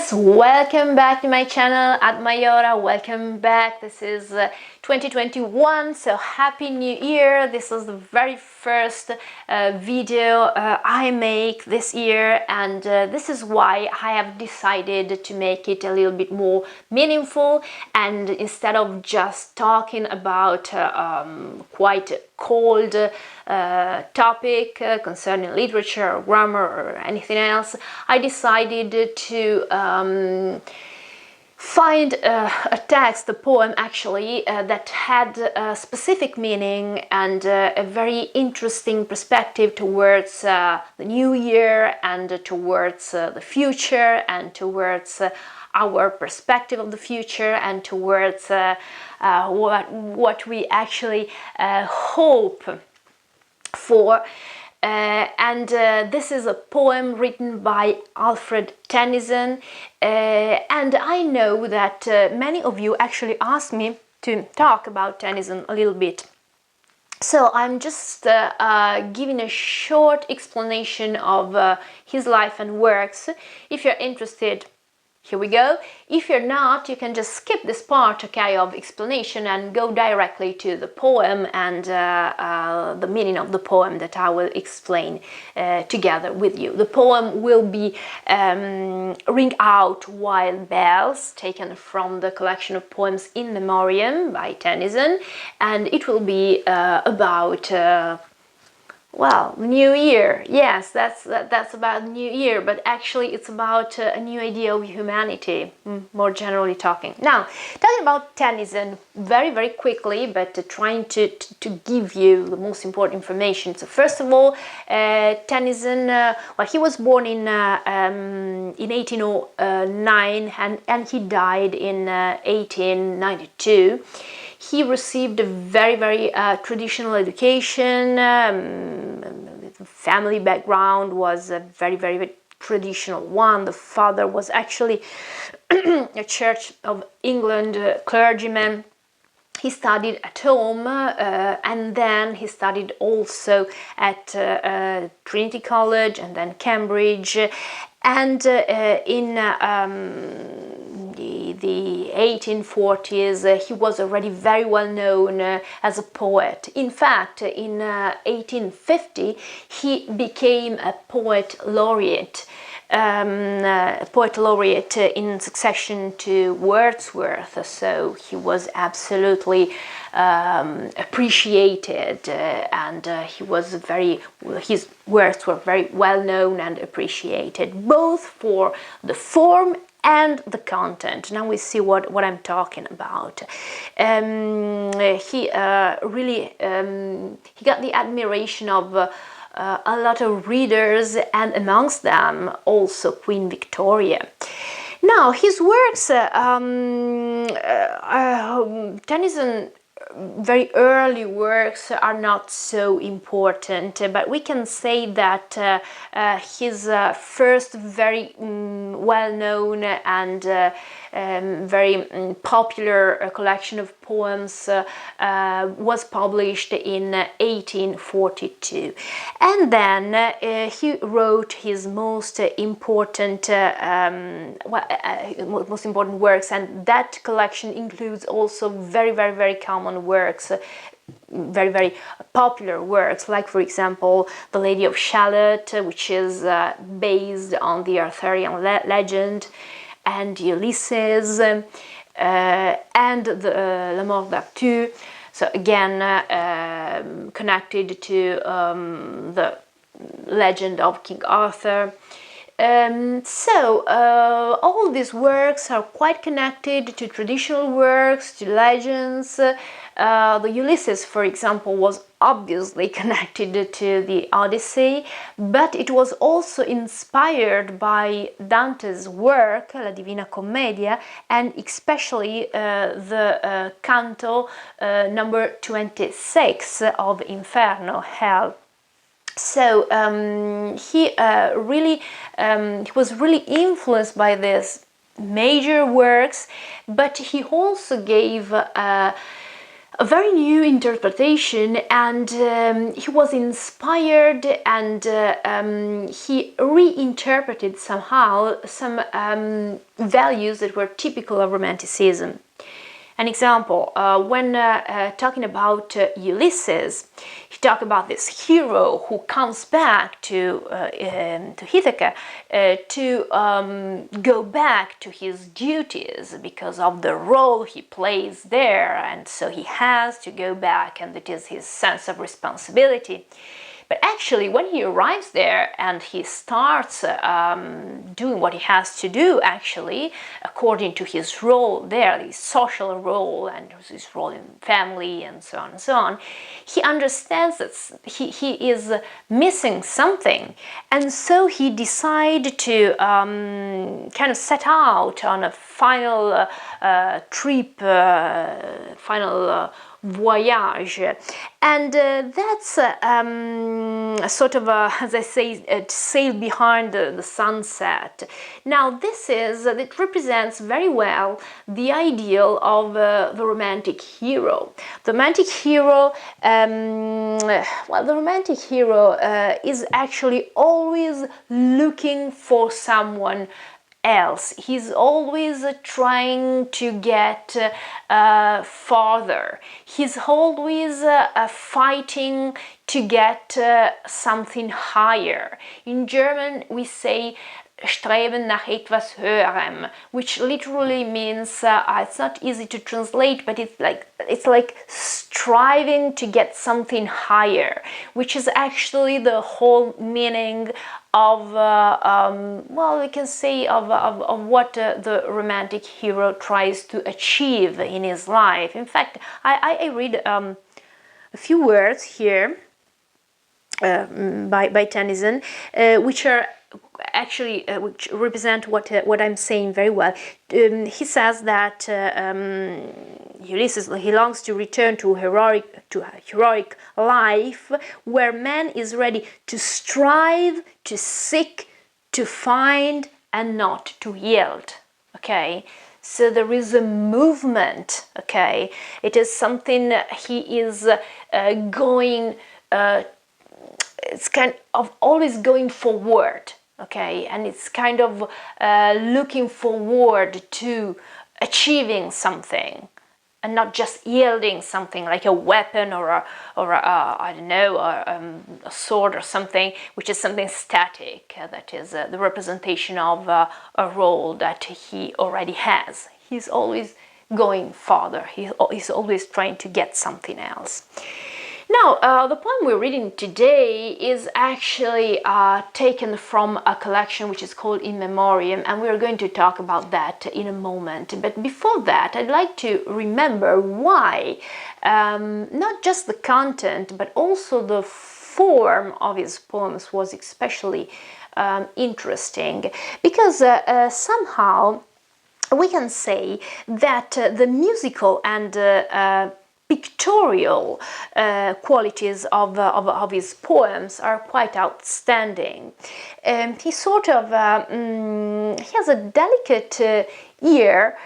guys, welcome back to my channel at Mayora. Welcome back. This is 2021, so happy new year. This is the very first video I make this year, and this is why I have decided to make it a little bit more meaningful, and instead of just talking about quite cold topic concerning literature or grammar or anything else, I decided to find a text, a poem actually, that had a specific meaning and a very interesting perspective towards the new year and towards the future and towards our perspective of the future and towards what we actually hope for. This is a poem written by Alfred Tennyson, and I know that many of you actually asked me to talk about Tennyson a little bit. So I'm just giving a short explanation of his life and works. If you're interested, here we go. If you're not, you can just skip this part, okay, of explanation and go directly to the poem and the meaning of the poem that I will explain together with you. The poem will be Ring Out Wild Bells, taken from the collection of poems In Memoriam by Tennyson, and it will be about well, New Year. Yes, that's about New Year, but actually it's about a new idea of humanity, more generally talking. Now, talking about Tennyson very quickly, but trying to give you the most important information. So first of all, Tennyson, well, he was born in 1809 and he died in 1892. He received a very traditional education. Family background was a very traditional one. The father was actually a Church of England clergyman. He studied at home and then he studied also at Trinity College and then Cambridge. And in the 1840s, he was already very well known as a poet. In fact, in 1850, he became a poet laureate. In succession to Wordsworth, so he was absolutely appreciated, and his works were very well known and appreciated, both for the form and the content. Now we see what I'm talking about. He got the admiration of a lot of readers, and amongst them also Queen Victoria. Now, his works, Tennyson very early works are not so important, but we can say that his first very well-known and very popular collection of poems was published in 1842, and then he wrote his most important works, and that collection includes also very common works, very popular works, like for example The Lady of Shalott, which is based on the Arthurian legend, and Ulysses, and the La Mort d'Arthur, so again connected to the legend of King Arthur. All these works are quite connected to traditional works, to legends. The Ulysses, for example, was obviously connected to the Odyssey, but it was also inspired by Dante's work, La Divina Commedia, and especially the canto number 26 of Inferno, Hell. So he was really influenced by these major works, but he also gave a very new interpretation, and he was inspired, and he reinterpreted somehow some values that were typical of Romanticism. An example, when talking about Ulysses, he talked about this hero who comes back to Ithaca to go back to his duties because of the role he plays there, and so he has to go back, and it is his sense of responsibility. But actually, when he arrives there and he starts doing what he has to do, actually, according to his role there, his social role and his role in family and so on, he understands that he is missing something. And so he decides to kind of set out on a final trip, final voyage, and that's sort of as I say, sail behind the sunset. Now it represents very well the ideal of the romantic hero. The romantic hero, is actually always looking for someone else. He's always trying to get farther. He's always fighting to get something higher. In German we say streben nach etwas höherem, which literally means it's not easy to translate, but it's like striving to get something higher, which is actually the whole meaning of we can say of what the romantic hero tries to achieve in his life. In fact, I read a few words here by Tennyson, which are actually which represent what I'm saying very well. He says that Ulysses, he longs to return to a heroic life where man is ready to strive, to seek, to find, and not to yield. Okay, so there is a movement. Okay, it is something he is going. It's kind of always going forward. Okay, and it's kind of looking forward to achieving something, and not just yielding something like a weapon or a I don't know, a sword or something, which is something static. That is the representation of a role that he already has. He's always going farther. He's always trying to get something else. Now, the poem we're reading today is actually taken from a collection which is called In Memoriam, and we're going to talk about that in a moment. But before that, I'd like to remember why not just the content, but also the form of his poems was especially interesting, because somehow we can say that the musical and pictorial qualities of his poems are quite outstanding. He sort of he has a delicate ear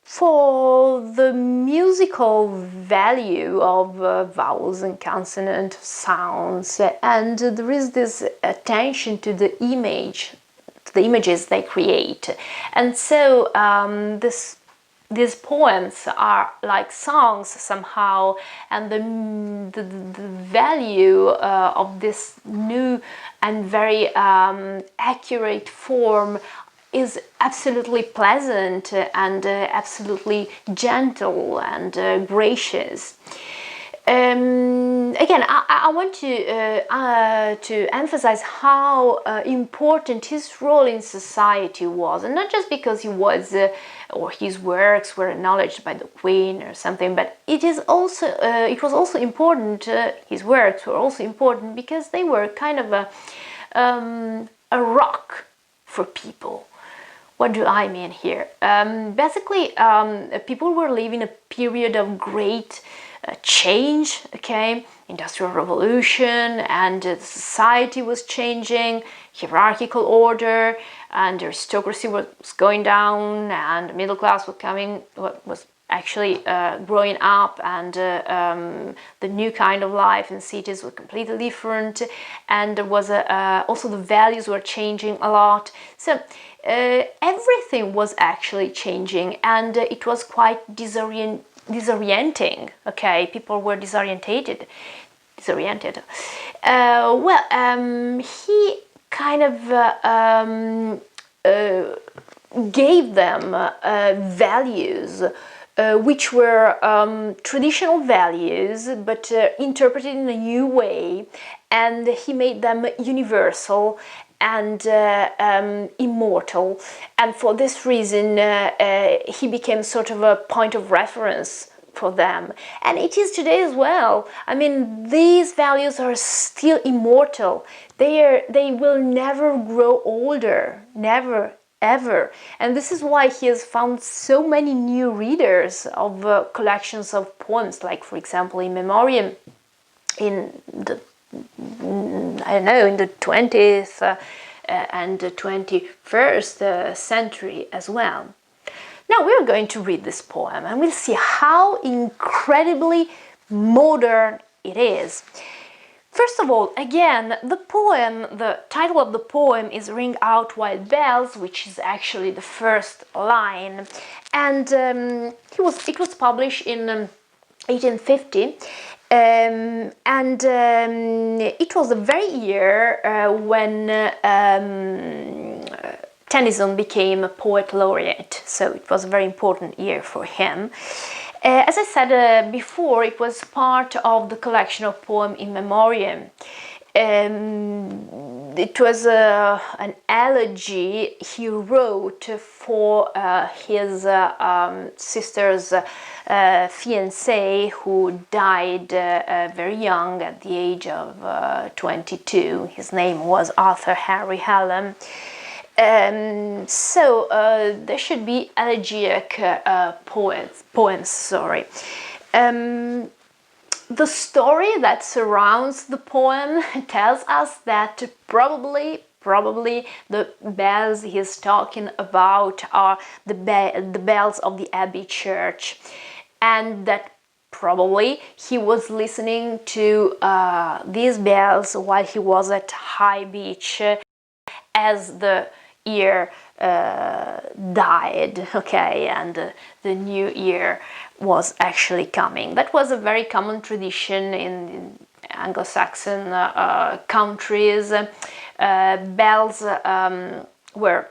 for the musical value of vowels and consonant sounds, and there is this attention to the images they create, and so these poems are like songs somehow, and the value of this new and very accurate form is absolutely pleasant and absolutely gentle and gracious. Again, I want to emphasize how important his role in society was, and not just because he was or his works were acknowledged by the Queen or something, but it was also important. His works were also important because they were kind of a rock for people. What do I mean here? Basically, people were living a period of great change, okay? Industrial revolution, and society was changing, hierarchical order, and aristocracy was going down, and the middle class was actually growing up, and the new kind of life in cities was completely different, and there was also the values were changing a lot. So everything was actually changing, and it was quite disorienting. Okay, people were disoriented. He kind of gave them values which were traditional values, but interpreted in a new way, and he made them universal and immortal. And for this reason, he became sort of a point of reference for them. And it is today as well. I mean, these values are still immortal. They will never grow older, never, ever. And this is why he has found so many new readers of collections of poems, like, for example, in memoriam in the, I don't know, in the 20th and the 21st century as well. Now we're going to read this poem and we'll see how incredibly modern it is. First of all, again, the title of the poem is Ring Out Wild Bells, which is actually the first line, and it was published in 1850, and it was the very year when Tennyson became a poet laureate, so it was a very important year for him. As I said before, it was part of the collection of poems in memoriam. It was an elegy he wrote for his sister's fiancé, who died very young at the age of 22. His name was Arthur Henry Hallam. So there should be elegiac poems. The story that surrounds the poem tells us that probably the bells he's talking about are the bells of the Abbey Church, and that probably he was listening to these bells while he was at High Beach as the year died, okay, and the new year was actually coming. That was a very common tradition in Anglo-Saxon countries. Bells were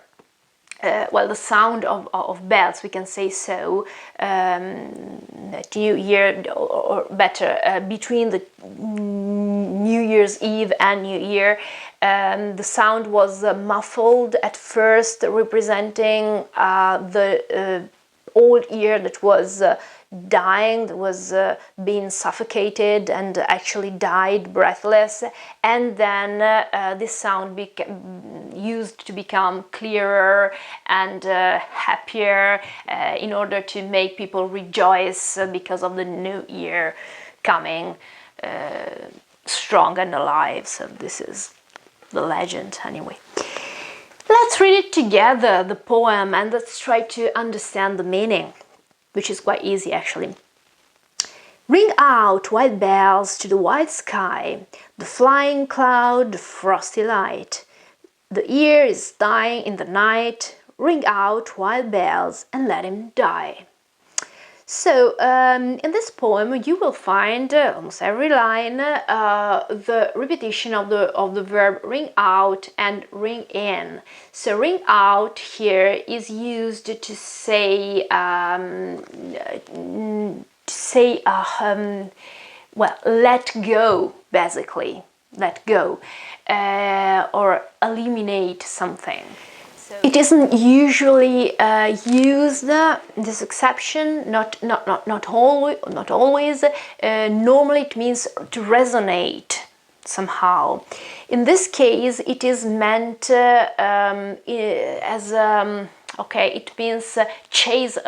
the sound of bells, we can say so, at New Year, or better, between the New Year's Eve and New Year, the sound was muffled at first, representing the old year that was dying, that was being suffocated and actually died breathless, and then this sound used to become clearer and happier in order to make people rejoice because of the new year coming strong and alive. So this is the legend anyway. Let's read it together, the poem, and let's try to understand the meaning, which is quite easy actually. Ring out wild bells to the white sky, the flying cloud, the frosty light. The year is dying in the night, ring out wild bells and let him die. So in this poem you will find almost every line the repetition of the verb ring out and ring in. So ring out here is used to say let go, basically, let go, or eliminate something. It isn't usually used, this exception, not always. Normally it means to resonate somehow. In this case, it is meant as it means chase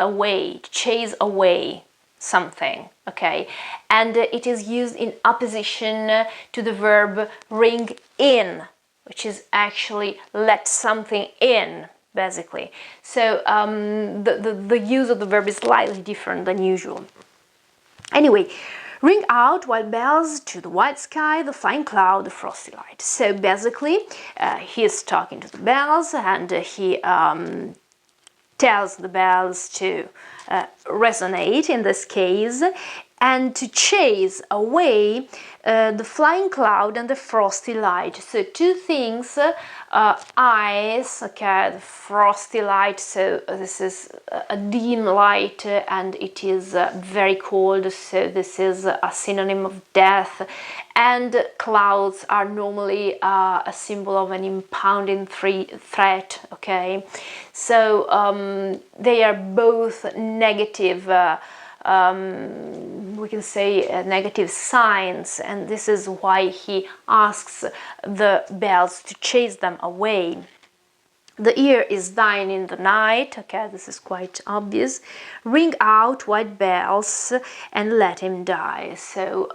away something, okay, and it is used in opposition to the verb ring in, which is actually let something in, basically. So the use of the verb is slightly different than usual. Anyway, ring out white bells to the white sky, the flying cloud, the frosty light. So basically, he is talking to the bells, and he tells the bells to resonate in this case, and to chase away the flying cloud and the frosty light. So two things, ice, okay, the frosty light, so this is a dim light and it is very cold, so this is a synonym of death, and clouds are normally a symbol of an impounding threat, okay, so they are both negative, we can say negative signs, and this is why he asks the bells to chase them away. The ear is dying in the night, okay, this is quite obvious. Ring out white bells and let him die. So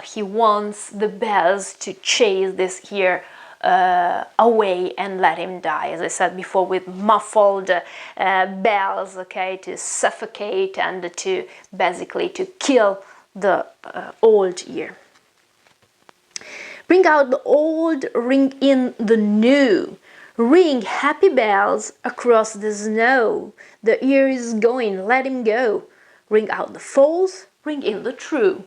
he wants the bells to chase this ear away and let him die, as I said before, with muffled bells, okay, to suffocate and to basically to kill the old ear. Ring out the old, ring in the new. Ring happy bells across the snow. The ear is going, let him go. Ring out the false, ring in the true.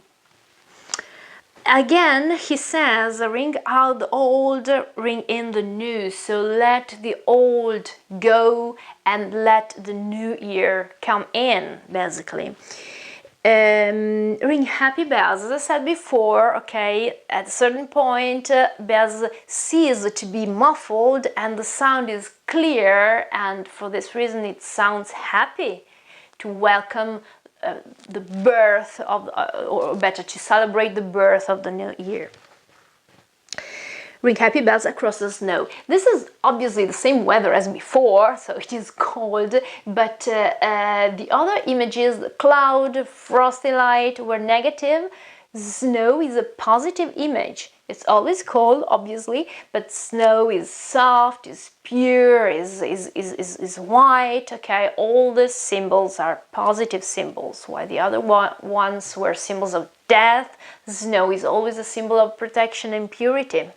Again, he says, ring out the old, ring in the new. So let the old go and let the new year come in, basically. Ring happy bells, as I said before, okay, at a certain point bells cease to be muffled and the sound is clear, and for this reason it sounds happy to welcome the birth of, or better, to celebrate the birth of the new year. Ring happy bells across the snow. This is obviously the same weather as before, so it is cold, but the other images, the cloud, frosty light, were negative. Snow is a positive image. It's always cold, obviously, but snow is soft, is pure, is white, okay? All the symbols are positive symbols, while the other ones were symbols of death. Snow is always a symbol of protection and purity.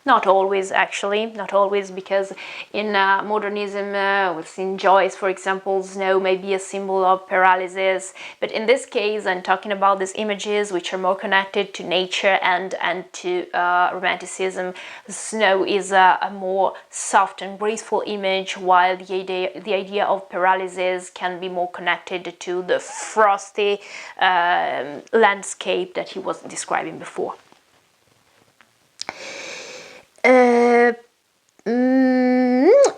Not always, actually, not always, because in modernism, we've seen Joyce, for example, snow may be a symbol of paralysis, but in this case, I'm talking about these images which are more connected to nature and to romanticism. Snow is a more soft and graceful image, while the idea of paralysis can be more connected to the frosty landscape that he was describing before.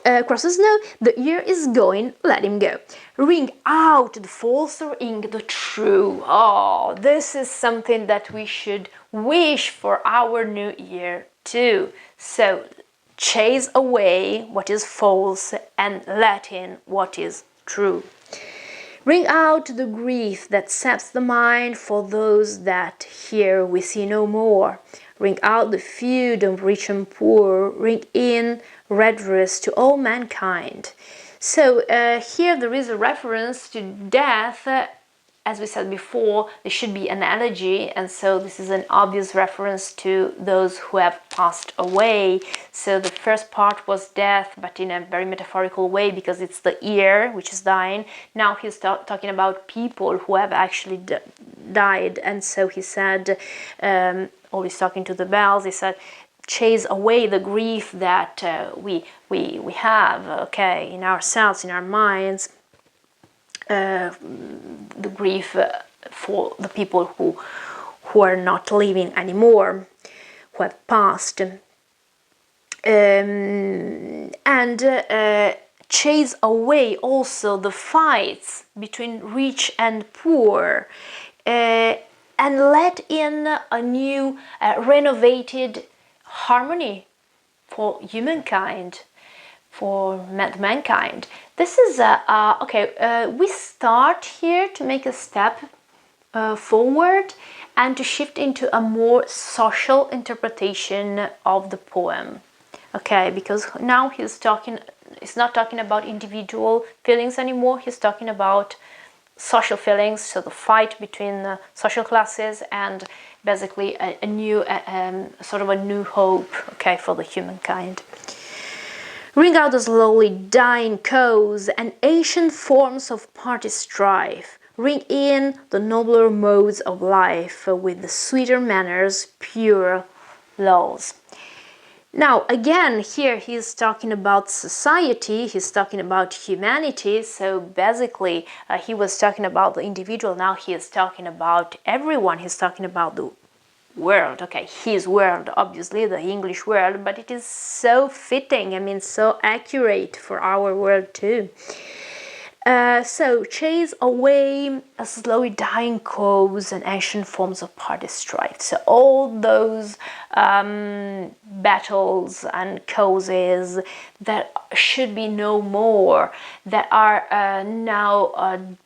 Across the snow, the ear is going, let him go. Ring out the false, ring the true. Oh, this is something that we should wish for our new year too. So chase away what is false and let in what is true. Ring out the grief that saps the mind for those that here we see no more. Ring out the feud of rich and poor, ring in redress to all mankind. So here there is a reference to death. As we said before, there should be an elegy, and so this is an obvious reference to those who have passed away. So the first part was death, but in a very metaphorical way, because it's the ear which is dying. Now he's talking about people who have actually died, and so he said, always talking to the bells, he said, chase away the grief that we have, okay, in ourselves, in our minds. The grief for the people who are not living anymore, who have passed, and chase away also the fights between rich and poor, and let in a new, renovated harmony for humankind. For mankind. This is okay. We start here to make a step forward and to shift into a more social interpretation of the poem. Okay, because now he's talking he's not talking about individual feelings anymore. He's talking about social feelings, so the fight between social classes, and basically a new sort of a new hope, okay, for the humankind. Ring out the slowly dying cause and ancient forms of party strife. Ring in the nobler modes of life with the sweeter manners, pure laws. Now, again, here he's talking about society, he's talking about humanity, so basically he was talking about the individual, now he is talking about everyone, he's talking about the world, okay, his world, obviously, the English world, but it is so fitting, I mean, so accurate for our world too. So, chase away a slowly dying cause and ancient forms of party strife. So, all those battles and causes that should be no more, that are now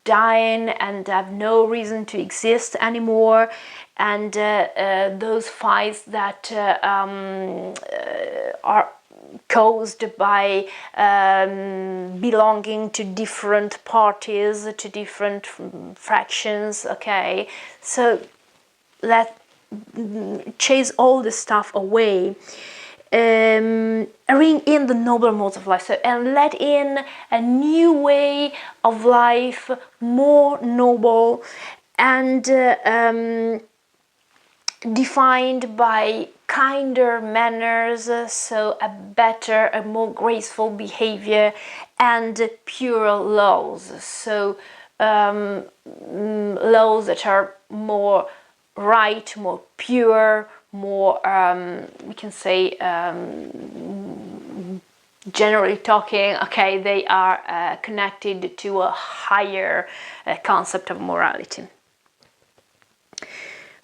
dying and have no reason to exist anymore, and those fights that are caused by belonging to different parties, to different fractions, okay, so let chase all this stuff away, ring in the nobler modes of life, so, and let in a new way of life, more noble and defined by kinder manners, so a better, a more graceful behavior, and pure laws, so laws that are more right, more pure, more, we can say, generally talking, okay, they are connected to a higher concept of morality.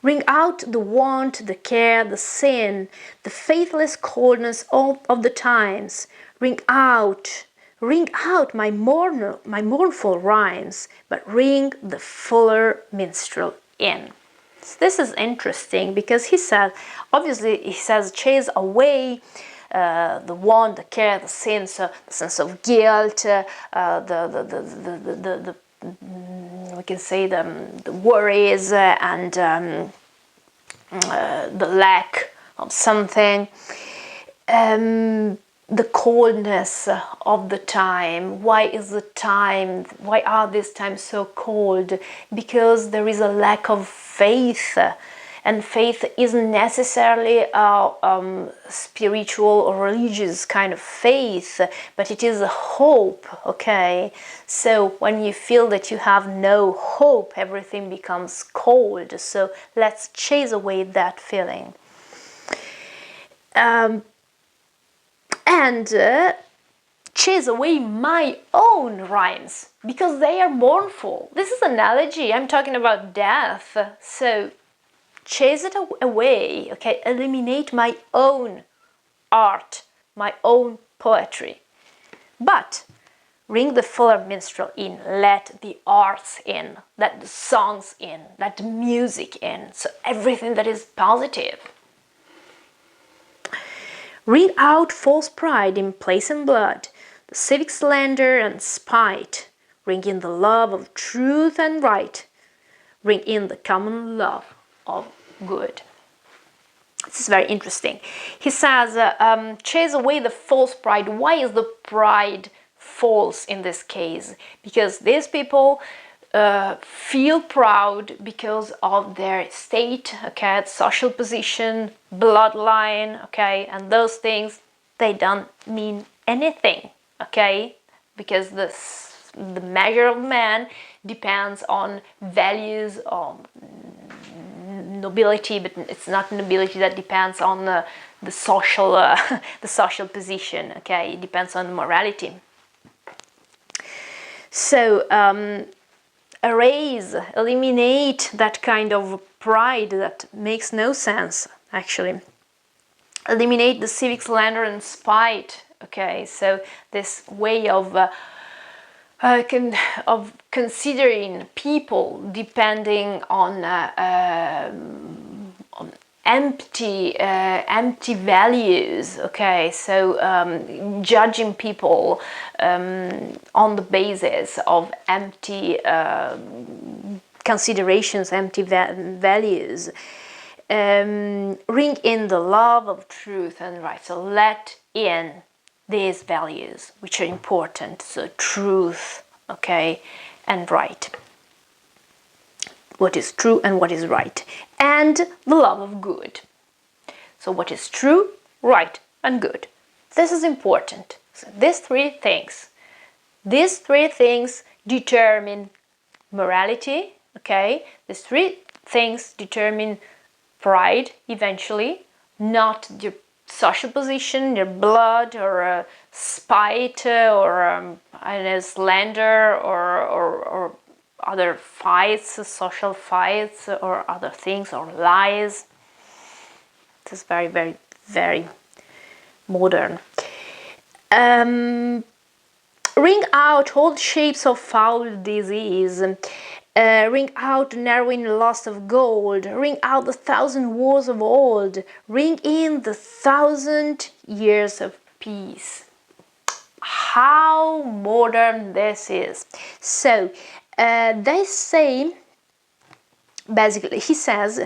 Ring out the want, the care, the sin, the faithless coldness of the times. Ring out my mournful rhymes, but ring the fuller minstrel in. So this is interesting because he says chase away the want, the care, the sin, so the sense of guilt, we can say the worries and the lack of something, the coldness of the time. Why are these times so cold? Because there is a lack of faith, and faith isn't necessarily a spiritual or religious kind of faith, but it is a hope, okay? So when you feel that you have no hope, everything becomes cold, so let's chase away that feeling. And chase away my own rhymes, because they are mournful. This is an analogy, I'm talking about death, so chase it away, okay? Eliminate my own art, my own poetry. But ring the fuller minstrel in, let the arts in, let the songs in, let the music in, so everything that is positive. Ring out false pride in place and blood, the civic slander and spite. Ring in the love of truth and right. Ring in the common love of good. This is very interesting. He says, chase away the false pride. Why is the pride false in this case? Because these people feel proud because of their state, okay, social position, bloodline, okay, and those things, they don't mean anything, okay, because the measure of man depends on values, on nobility, but it's not nobility that depends on the social the social position, okay, it depends on morality. So eliminate that kind of pride that makes no sense, actually. Eliminate the civic slander and spite, okay, so this way of considering people depending on empty values. Okay, so judging people on the basis of empty considerations, empty values. Ring in the love of truth and right. So let in these values which are important. So truth, okay, and right. What is true and what is right. And the love of good. So what is true, right, and good. This is important. So these three things determine morality, okay? These three things determine pride eventually, not your social position, your blood, or spite, or slander, or other fights, social fights, or other things, or lies. This is very, very, very modern. Ring out all shapes of foul disease. Ring out the narrowing lust of gold. Ring out the 1,000 wars of old. Ring in the 1,000 years of peace. How modern this is. So they say, basically, he says,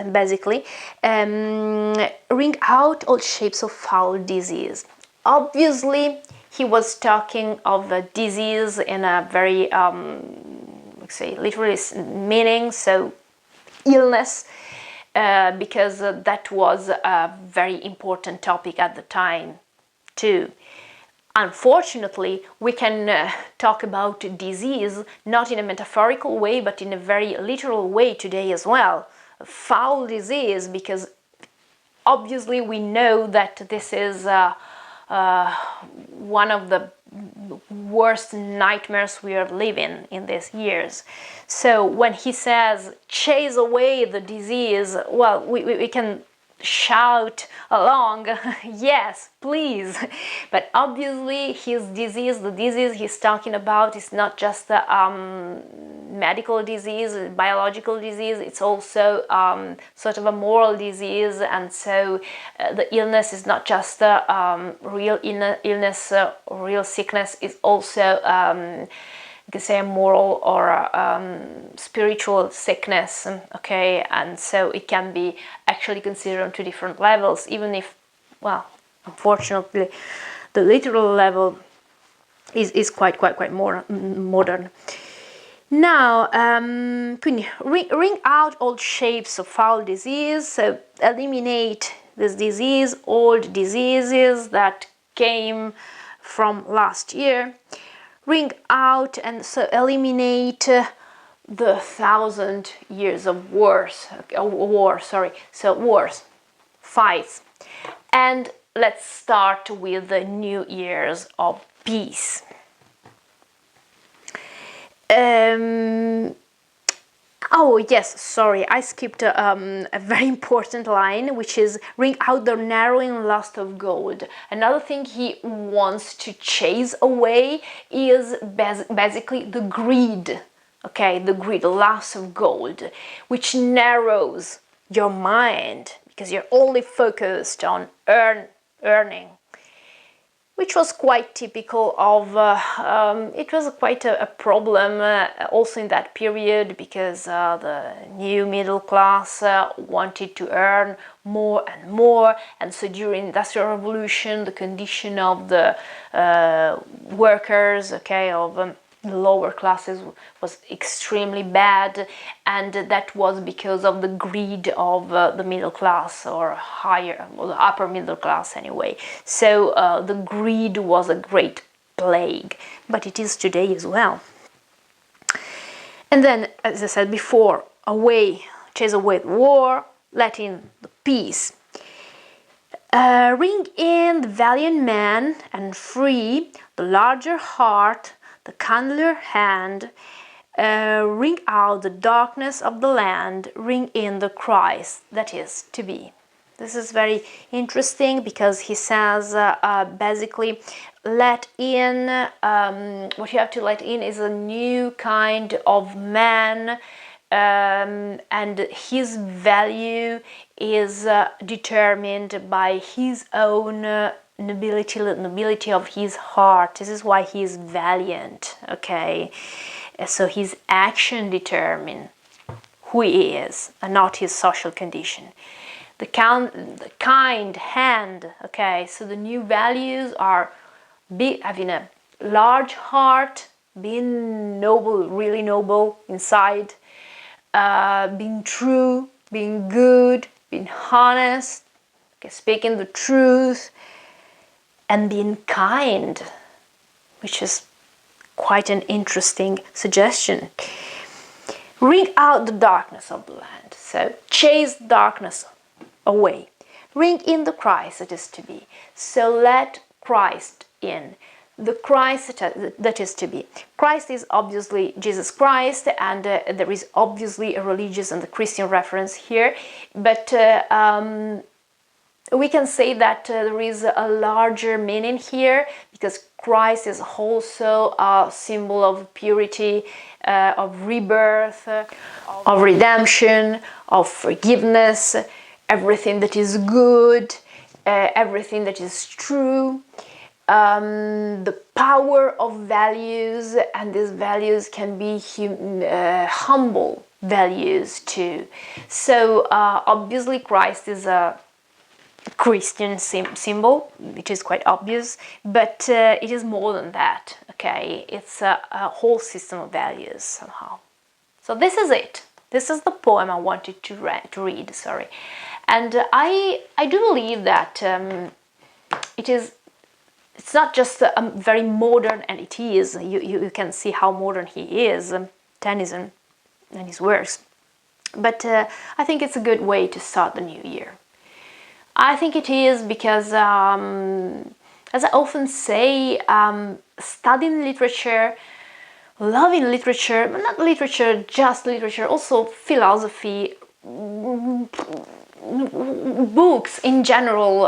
ring out all shapes of foul disease. Obviously, he was talking of a disease in a very, say, literally meaning, so illness, because that was a very important topic at the time, too. Unfortunately, we can talk about disease not in a metaphorical way, but in a very literal way today as well. Foul disease, because obviously we know that this is one of the worst nightmares we are living in these years. So when he says chase away the disease, well, we can shout along, yes, please. But obviously his disease, the disease he's talking about, is not just a medical disease, biological disease, it's also sort of a moral disease. And so the illness is not just a real illness, real sickness, is also you can say a moral or a spiritual sickness, okay? And so it can be actually considered on two different levels, even if, well, unfortunately, the literal level is quite more modern. Now, quindi ring out all shapes of foul disease, so eliminate this disease, old diseases that came from last year. Ring out and so eliminate the 1,000 years of wars, fights. And let's start with the New Year's of peace. Oh yes, sorry, I skipped a very important line, which is ring out the narrowing lust of gold. Another thing he wants to chase away is basically the greed, okay, the greed, the lust of gold, which narrows your mind because you're only focused on earning. Which was quite typical of, it was quite a problem also in that period, because the new middle class wanted to earn more and more, and so during the Industrial Revolution the condition of the workers, okay, of the lower classes was extremely bad, and that was because of the greed of the middle class, or higher, or the upper middle class anyway. So the greed was a great plague, but it is today as well. And then, as I said before, chase away the war, let in the peace. Ring in the valiant man and free, the larger heart, the kindlier hand. Ring out the darkness of the land, ring in the Christ that is to be. This is very interesting because he says basically let in, what you have to let in is a new kind of man, and his value is determined by his own nobility of his heart. This is why he is valiant, okay? So his action determines who he is and not his social condition. The kind hand, okay? So the new values are having a large heart, being noble, really noble inside, being true, being good, being honest, okay, speaking the truth, and being kind, which is quite an interesting suggestion. Ring out the darkness of the land, so chase darkness away. Ring in the Christ that is to be, so let Christ in. The Christ that is to be. Christ is obviously Jesus Christ, and there is obviously a religious and a Christian reference here, but we can say that there is a larger meaning here, because Christ is also a symbol of purity, of rebirth, of redemption, of forgiveness, everything that is good, everything that is true. The power of values, and these values can be humble values too. So obviously Christ is a Christian symbol, which is quite obvious, but it is more than that, okay? It's a whole system of values somehow. So this is it. This is the poem I wanted to read, sorry. And I do believe that it's not just a very modern, and it is, you can see how modern he is, Tennyson and his works, but I think it's a good way to start the new year. I think it is because, as I often say, studying literature, loving literature, but not literature, just literature, also philosophy, books in general,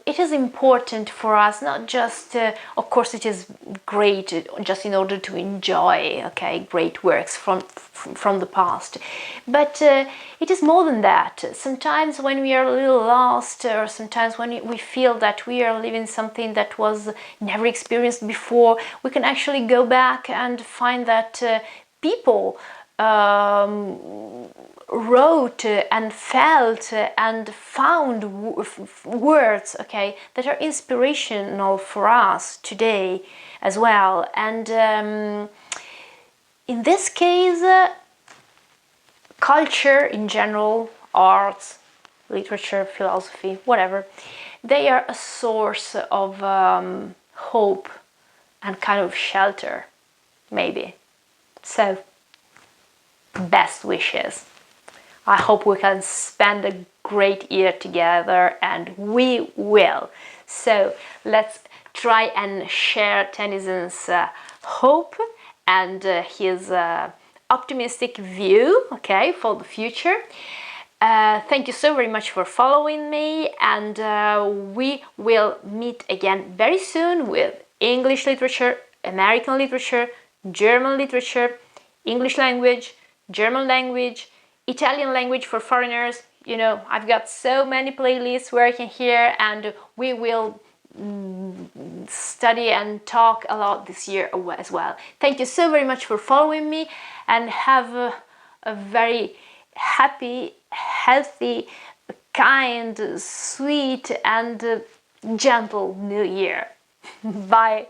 it is important for us, not just, of course it is great just in order to enjoy, okay, great works from the past, but it is more than that. Sometimes when we are a little lost, or sometimes when we feel that we are living something that was never experienced before, we can actually go back and find that people wrote and felt and found words, okay, that are inspirational for us today as well. And in this case, culture in general, arts, literature, philosophy, whatever, they are a source of hope and kind of shelter, maybe. So, best wishes. I hope we can spend a great year together, and we will. So let's try and share Tennyson's hope and his optimistic view, okay, for the future. Thank you so very much for following me, and we will meet again very soon with English literature, American literature, German literature, English language, German language, Italian language for foreigners. You know, I've got so many playlists where I can hear, and we will study and talk a lot this year as well. Thank you so very much for following me, and have a very happy, healthy, kind, sweet and gentle new year. Bye.